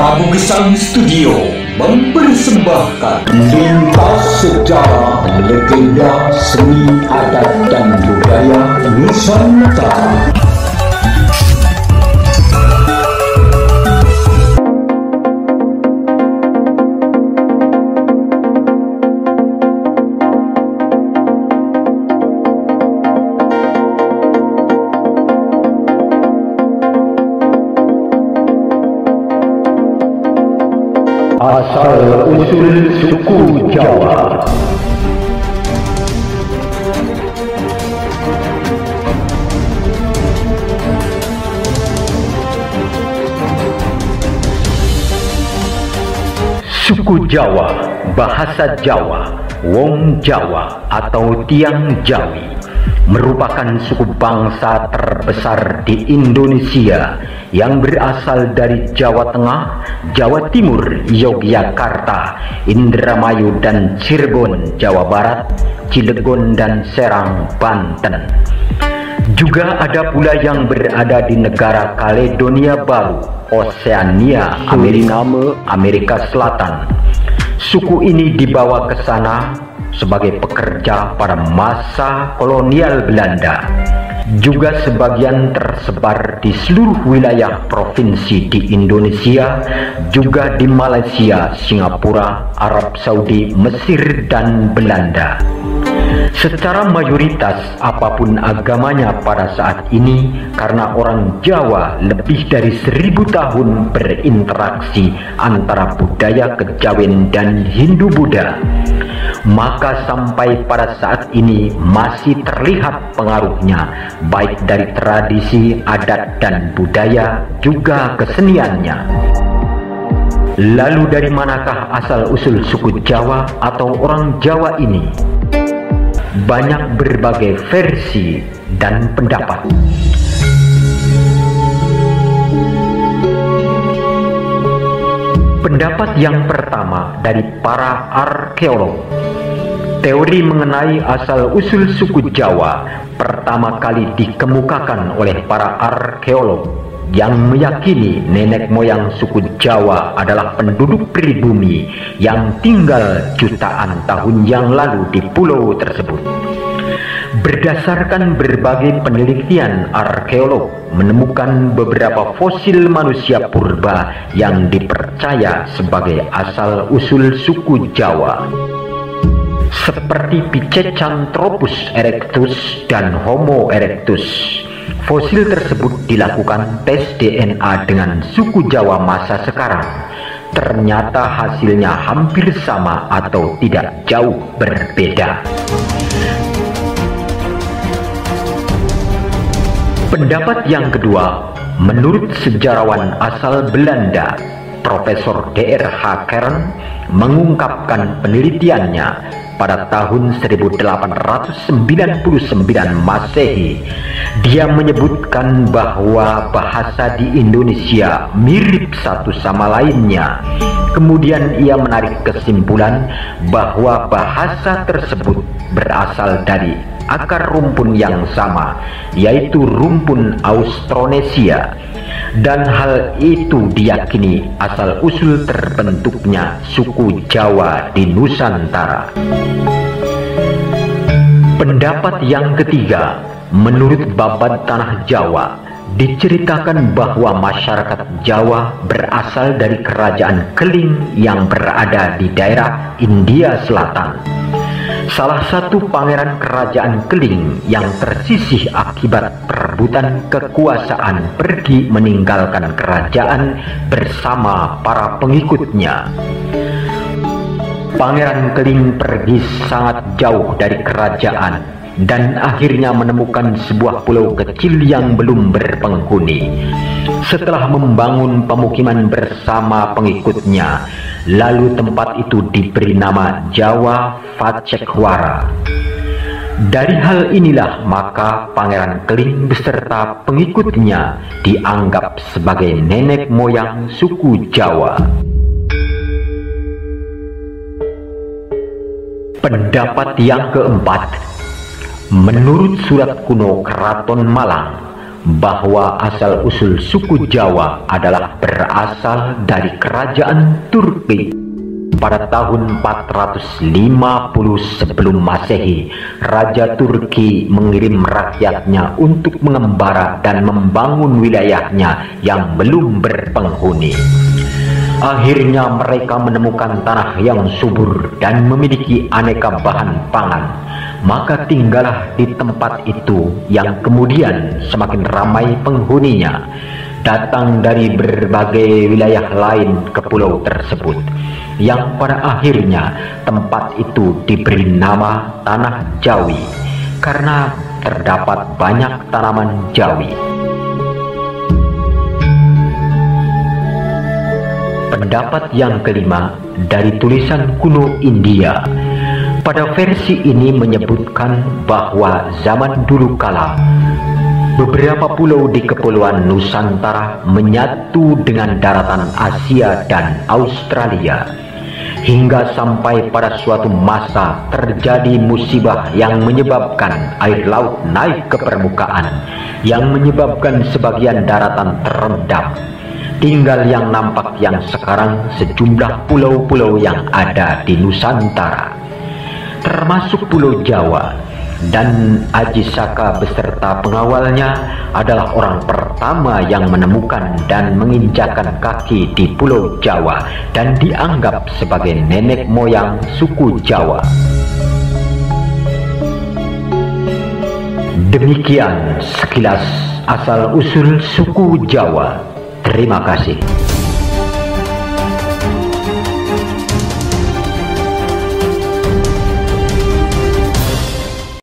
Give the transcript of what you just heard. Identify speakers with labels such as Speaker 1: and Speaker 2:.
Speaker 1: Prabu Gesang Studio mempersembahkan lintas sejarah legenda seni adat dan budaya Nusantara.
Speaker 2: Asal-usul suku Jawa. Suku Jawa, bahasa Jawa, Wong Jawa atau Tiang Jawi merupakan suku bangsa terbesar di Indonesia yang berasal dari Jawa Tengah, Jawa Timur, Yogyakarta, Indramayu dan Cirebon, Jawa Barat, Cilegon dan Serang, Banten. Juga ada pula yang berada di negara Kaledonia Baru, Oseania, Amerika Selatan. Suku ini dibawa ke sana sebagai pekerja pada masa kolonial Belanda. Juga sebagian tersebar di seluruh wilayah provinsi di Indonesia, juga di Malaysia, Singapura, Arab Saudi, Mesir, dan Belanda. Secara mayoritas apapun agamanya pada saat ini, karena orang Jawa lebih dari 1000 tahun berinteraksi antara budaya kejawen dan Hindu-Buddha, maka sampai pada saat ini masih terlihat pengaruhnya baik dari tradisi, adat dan budaya, juga keseniannya. Lalu dari manakah asal-usul suku Jawa atau orang Jawa ini? Banyak berbagai versi dan pendapat. Pendapat yang pertama dari para arkeolog. Teori mengenai asal-usul suku Jawa pertama kali dikemukakan oleh para arkeolog yang meyakini nenek moyang suku Jawa adalah penduduk pribumi yang tinggal jutaan tahun yang lalu di pulau tersebut. Berdasarkan berbagai penelitian, arkeolog menemukan beberapa fosil manusia purba yang dipercaya sebagai asal-usul suku Jawa, seperti Pithecanthropus erectus dan Homo erectus. Fosil tersebut dilakukan tes DNA dengan suku Jawa masa sekarang. Ternyata hasilnya hampir sama atau tidak jauh berbeda. Pendapat yang kedua, menurut sejarawan asal Belanda, Profesor Dr. Kern mengungkapkan penelitiannya pada tahun 1899 Masehi. Dia menyebutkan bahwa bahasa di Indonesia mirip satu sama lainnya. Kemudian ia menarik kesimpulan bahwa bahasa tersebut berasal dari akar rumpun yang sama, yaitu rumpun Austronesia. Dan hal itu diyakini asal-usul terbentuknya suku Jawa di Nusantara. Pendapat yang ketiga, menurut Babad Tanah Jawa, diceritakan bahwa masyarakat Jawa berasal dari kerajaan Keling yang berada di daerah India Selatan. Salah satu pangeran kerajaan Keling yang tersisih akibat perebutan kekuasaan pergi meninggalkan kerajaan bersama para pengikutnya. Pangeran Keling pergi sangat jauh dari kerajaan dan akhirnya menemukan sebuah pulau kecil yang belum berpenghuni. Setelah membangun pemukiman bersama pengikutnya, lalu tempat itu diberi nama Jawa Pacekwara. Dari hal inilah maka Pangeran Keling beserta pengikutnya dianggap sebagai nenek moyang suku Jawa. Pendapat yang keempat, menurut surat kuno Keraton Malang, bahwa asal-usul suku Jawa adalah berasal dari kerajaan Turki. Pada tahun 450 sebelum Masehi, Raja Turki mengirim rakyatnya untuk mengembara dan membangun wilayahnya yang belum berpenghuni. Akhirnya mereka menemukan tanah yang subur dan memiliki aneka bahan pangan. Maka tinggallah di tempat itu yang kemudian semakin ramai penghuninya, datang dari berbagai wilayah lain ke pulau tersebut, yang pada akhirnya tempat itu diberi nama Tanah Jawi karena terdapat banyak tanaman jawi. Pendapat yang kelima dari tulisan kuno India. Pada versi ini menyebutkan bahwa zaman dulu kala beberapa pulau di Kepulauan Nusantara menyatu dengan daratan Asia dan Australia, hingga sampai pada suatu masa terjadi musibah yang menyebabkan air laut naik ke permukaan, yang menyebabkan sebagian daratan terendam. Tinggal yang nampak yang sekarang sejumlah pulau-pulau yang ada di Nusantara, termasuk Pulau Jawa, dan Aji Saka beserta pengawalnya adalah orang pertama yang menemukan dan menginjakan kaki di Pulau Jawa dan dianggap sebagai nenek moyang suku Jawa. Demikian sekilas asal-usul suku Jawa. Terima kasih.